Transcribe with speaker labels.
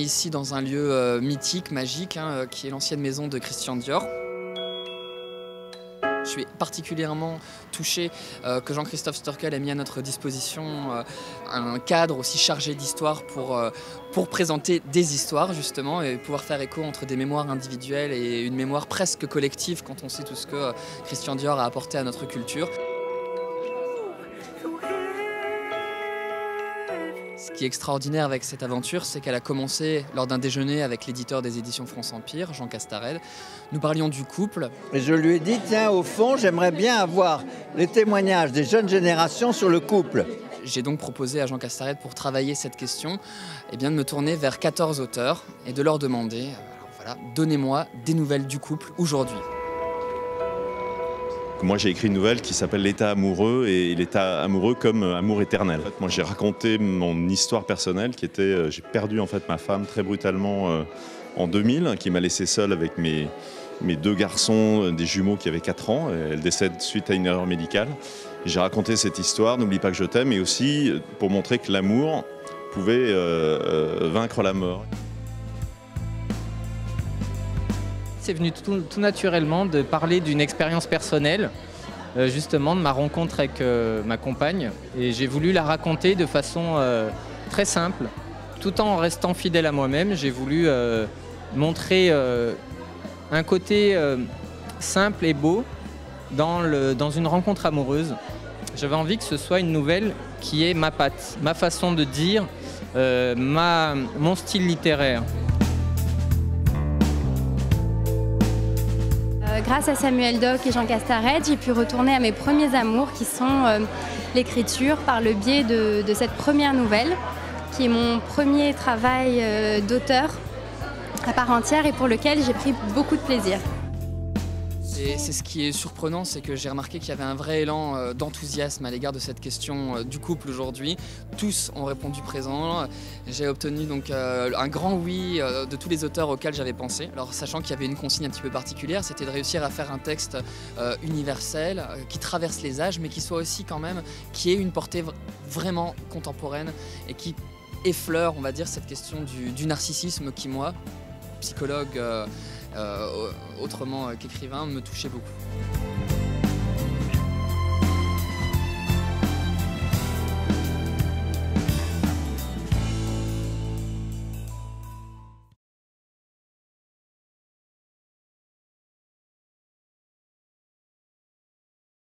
Speaker 1: ici dans un lieu mythique, magique, qui est l'ancienne maison de Christian Dior. Je suis particulièrement touché que Jean-Christophe Storkel ait mis à notre disposition un cadre aussi chargé d'histoire pour présenter des histoires justement et pouvoir faire écho entre des mémoires individuelles et une mémoire presque collective quand on sait tout ce que Christian Dior a apporté à notre culture. Ce qui est extraordinaire avec cette aventure, c'est qu'elle a commencé lors d'un déjeuner avec l'éditeur des éditions France Empire, Jean Castarède. Nous parlions du couple.
Speaker 2: Et je lui ai dit, tiens, au fond, j'aimerais bien avoir les témoignages des jeunes générations sur le couple.
Speaker 1: J'ai donc proposé à Jean Castarède, pour travailler cette question, de me tourner vers 14 auteurs et de leur demander, voilà, donnez-moi des nouvelles du couple aujourd'hui.
Speaker 3: Moi, j'ai écrit une nouvelle qui s'appelle L'état amoureux et l'état amoureux comme amour éternel. En fait, moi, j'ai raconté mon histoire personnelle qui était, j'ai perdu en fait ma femme très brutalement en 2000, qui m'a laissé seul avec mes deux garçons, des jumeaux qui avaient 4 ans. Elle décède suite à une erreur médicale. J'ai raconté cette histoire, N'oublie pas que je t'aime, et aussi pour montrer que l'amour pouvait vaincre la mort.
Speaker 4: C'est venu tout naturellement de parler d'une expérience personnelle, justement de ma rencontre avec ma compagne. Et j'ai voulu la raconter de façon très simple, tout en restant fidèle à moi-même. J'ai voulu montrer un côté simple et beau dans une rencontre amoureuse. J'avais envie que ce soit une nouvelle qui ait ma patte, ma façon de dire, mon style littéraire.
Speaker 5: Grâce à Samuel Doc et Jean Castarède, j'ai pu retourner à mes premiers amours qui sont l'écriture par le biais de cette première nouvelle qui est mon premier travail d'auteur à part entière et pour lequel j'ai pris beaucoup de plaisir.
Speaker 1: Et c'est ce qui est surprenant, c'est que j'ai remarqué qu'il y avait un vrai élan d'enthousiasme à l'égard de cette question du couple aujourd'hui. Tous ont répondu présent. J'ai obtenu donc un grand oui de tous les auteurs auxquels j'avais pensé. Alors sachant qu'il y avait une consigne un petit peu particulière, c'était de réussir à faire un texte universel, qui traverse les âges, mais qui soit aussi quand même, qui ait une portée vraiment contemporaine et qui effleure, on va dire, cette question du narcissisme qui, moi, psychologue autrement qu'écrivain, me touchait beaucoup.